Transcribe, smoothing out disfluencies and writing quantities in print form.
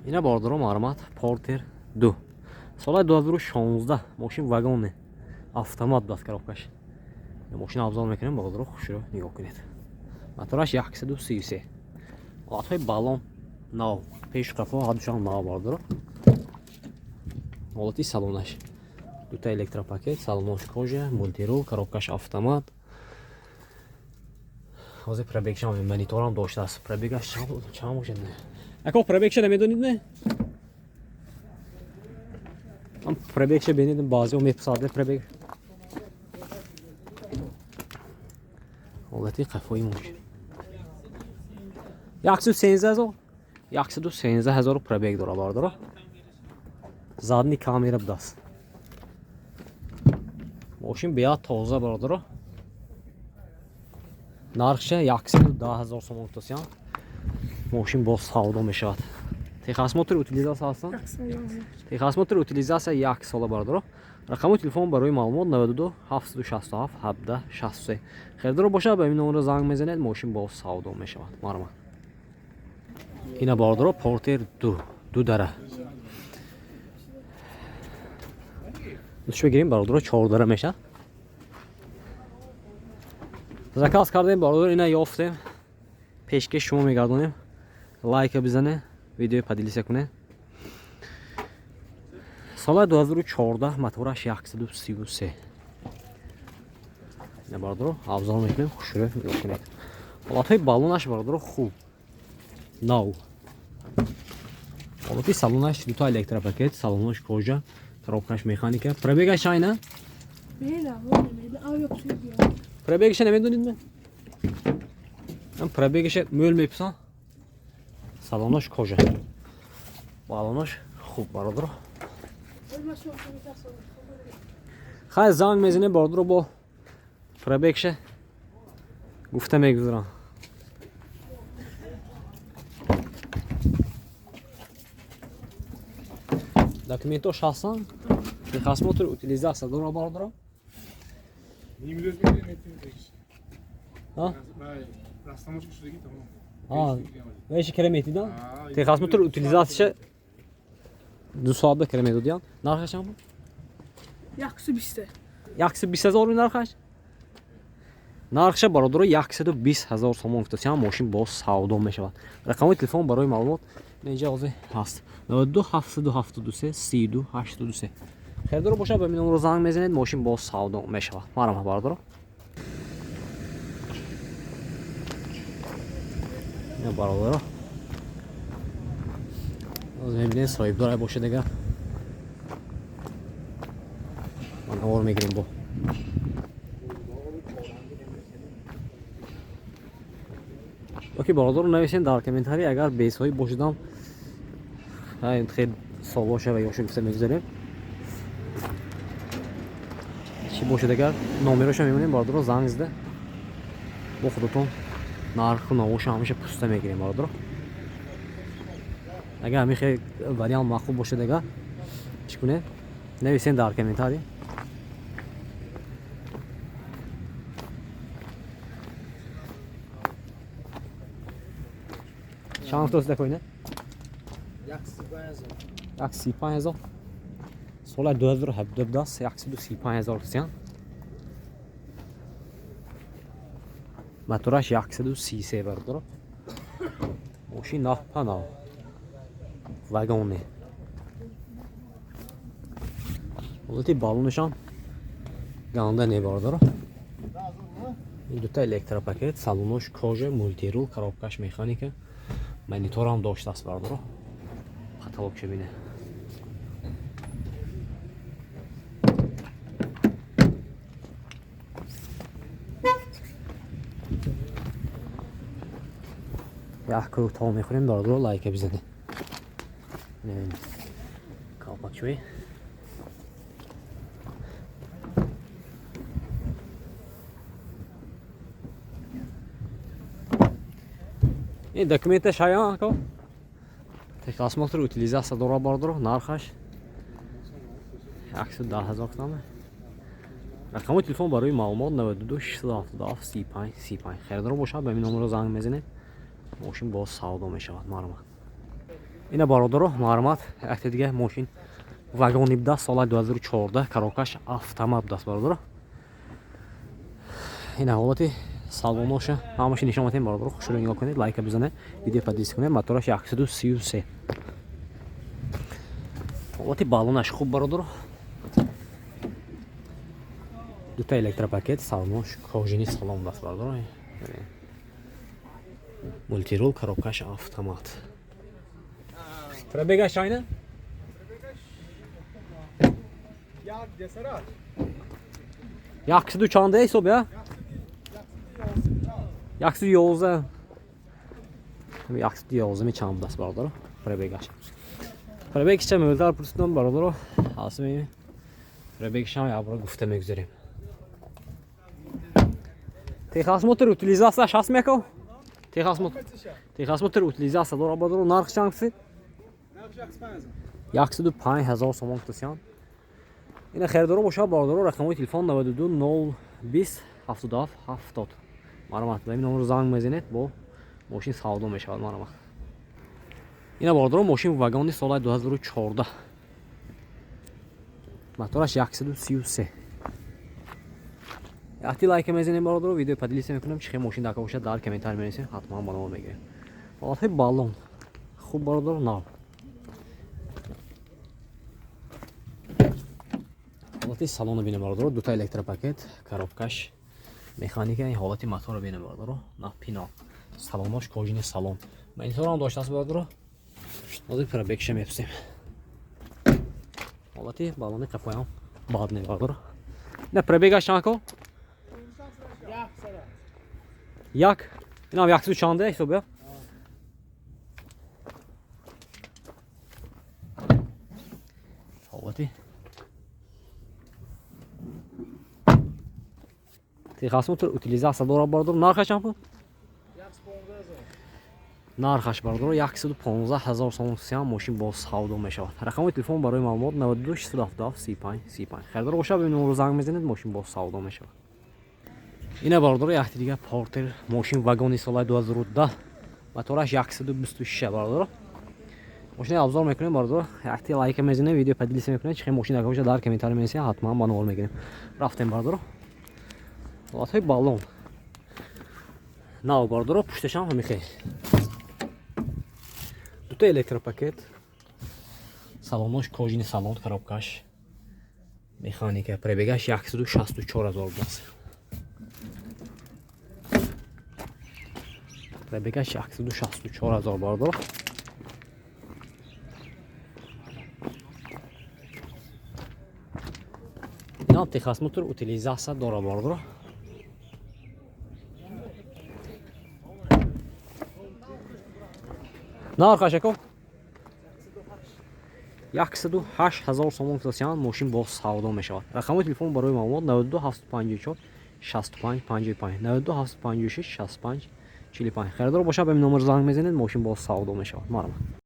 اینا باردارم آرامات پورتر 2 سال 2016 ماشین واگن автомат даст коробкаш. ماشین ابزار میکنیم باردارو خوش رو نگاه کنید. موتورش 133. لاتای بالون نو پیش قفا حدشان نو باردارو. حالتی سالونش دو تا الکتروپاکت سالونش کожа مولتیرول коробкаш автомат. حاضر پربیکشن مانیتورم داشته است. پربیکش چند باشه نه. اکو پربیکشن نمیدونید نه؟ هم پربیکشن ببینید بازی میپسنده پربیک. حالتی قفایی ماشین. 113,000 پربیک داره بارداره. زادنی کامera بدست. ماشین بیاد تازه بارداره. نرخشه 110,000 сомон тосян. ماشین باز سودا میشود. تخصماتر утилизация هستن؟ تخصماتر утилизация 1 سال بارداره. رقم تلفن برای معلومات 92 767 17 63. خریدار باشه به این نمره زنگ میزنید ماشین باز سودا میشود. مرما. اینا بارداره پورتر 2 دره. دوش بگیریم بارداره 4 دره میشه. заказ кардем бародар ина ёфтем пешкаш шумо мегардонем лайка бизане видео поделися кунед соли 2014 мотораш 133 ина бародар абзор мекунем хушро нигоҳ кунед ҳолатҳои баллонаш бародар хуб нав ҳолати салонаш дуто электропакет салонош кожа коробкаш механика пробегаш айна پربیگش نمیدونید من؟ من پربیگش مول میپسن. سالانش کجا؟ بالانش خوب برادر. خیلی زنگ میزنه برادر با پربیگش گفته میگذارم. دکمنتوش هستن؟ خدمات utilizacja داره برادر. Веше керемет идан. Техасмотор утилизация 2 soatda керемет идан. Нархаш ҳам? 120. 120,000 нархаш. Нархаш бародаро 120,000 сомон гуфтасиам мошин боз савдо мешавад. Рақами телефон барои маълумот инҷа ҳозир ҳаст. 92 773 32 83. خریدار باشه به نمره زنگ میزنید ماشین باز سودا میشود. مرحبا باردارم. نه برادر. از میبینید صاحب داره باشه دیگه. من اور میگیریم با. اوکی برادر نویسین در کامنتاری اگر بیسایی باشیدم خیلی سال باشه و یا شو گفته میگذاریم. چی باشه دیگر نامراش میمونیم باردارو زنگ زده با خودتون نرخ نوش همیشه پوسته میگیریم باردارو اگر همین خیلی وریان مخوب باشه دیگر چی کنه نویسین در کامنتاری چند توست کنه 135,000 سال 2017 135,000 تومان موتورش 133 بارداره ماشین نه پناه واگونه حالتی بالونشان گنده نه بارداره این دو تا الکتروپاکت سالونش کожа مولتیرول коробкаш механика монитор هم داشته است بارداره کاتالوگ چه بینه یک کوتاه میخوریم باردارو لایک بزنید. نمیم کاپاک شوی. این دکمنتش هیا کو؟ تخصماتر utilizacja داره باردارو نرخش 110,000 تومان. رقم تلفن برای معلومات 92 677 35 35. خریدار باشه به این نمره زنگ میزنید. ماشین باز سودا میشود. مرحبا. ина бародаро маълумот якте дига мошин вагони буда соли 2014 карокаш автомат будаст бародаро. ина ҳолати салоноша ҳамаша нишон медиҳем бародаро. хушро нигоҳ кунед, лайка бизанед, видео подписка кунед. мотораш 133. ҳолати баллонаш хуб бародаро. дута электропакет, салонош кожини салон будаст бародаро. мультирул, коробкаш автомат. Пробегаш айна? Яксиду чанда ҳисоб я? 111. 111 чанд будаст бародаро. Пробегаш. Пробегашам мӯдар пурсидам бародаро. ҳасми пробегашам ябро гуфта мегузорем. Техосмотр утилизасияш ҳаст мекав? Техосмотр утилизасия дора бародаро. нарх чанд гуфтед? 105,000 сомон кутасян. ина хердоро боша бародаро. рақамҳои телефон 92 020 77 70. маълумот ба ин номер занг мезанед, бо мошин савдо мешавад. маълумот. ина бародаро мошин вагони соли 2014. мотораш 133. якти лайка мезанем бародаро. видео поделиса мекунам. чихе мошин дака бошад дар комментарий менависем. ҳатман ба номер мегирем. ҳолати баллон хуб бародаро. нав ҳолати салонро бинем бародаро. дута электропакет, коробкаш механика. ин ҳолати моторро бинем бародаро. на пинал салонош кожини салон. ма инторам доштааст бародаро. ҳозир пробегша мепурсем. ҳолати баллони қапоям бад не бародаро. ина пробегаш чанд ко? як. инам 100 чанде ҳисоб я? ҳолати техосмотр утилизасия дора бародаро. нархаш чанд буд? нархаш бародаро 115,000 сомон кутасян. мошин боз савдо мешавад. рақамҳои телефон барои маълумот 92 677 35 35. хердоро боша ба ин номеро занг мезанед. мошин боз савдо мешавад. ина бародаро якти дига портер мошин вагони соли 2010. мотораш 126 бародаро. мошини обзор мекунем бародаро. якти лайка мезанем, видео поделиса мекунем. чихе мошин дака боша дар комментарий менависем. ҳатман ба номер мегирем. рафтем бародаро. ҳолатҳои баллон нав бародаро. пушташам ҳамихе. дута электропакет, салонош кожини салон, коробкаш механика. пробегаш 164,000 будаст. пробегаш 164,000 бародаро. ина техосмотр утилизасия дора бародаро. нархаш ко? 108,000 сомон кутасян. мошин боз савдо мешавад. рақамҳои телефон барои маълумот 92 754 65 55 92 756 65 45. хердоро боша ба ин номер занг мезанед. мошин боз савдо мешавад. маълумот.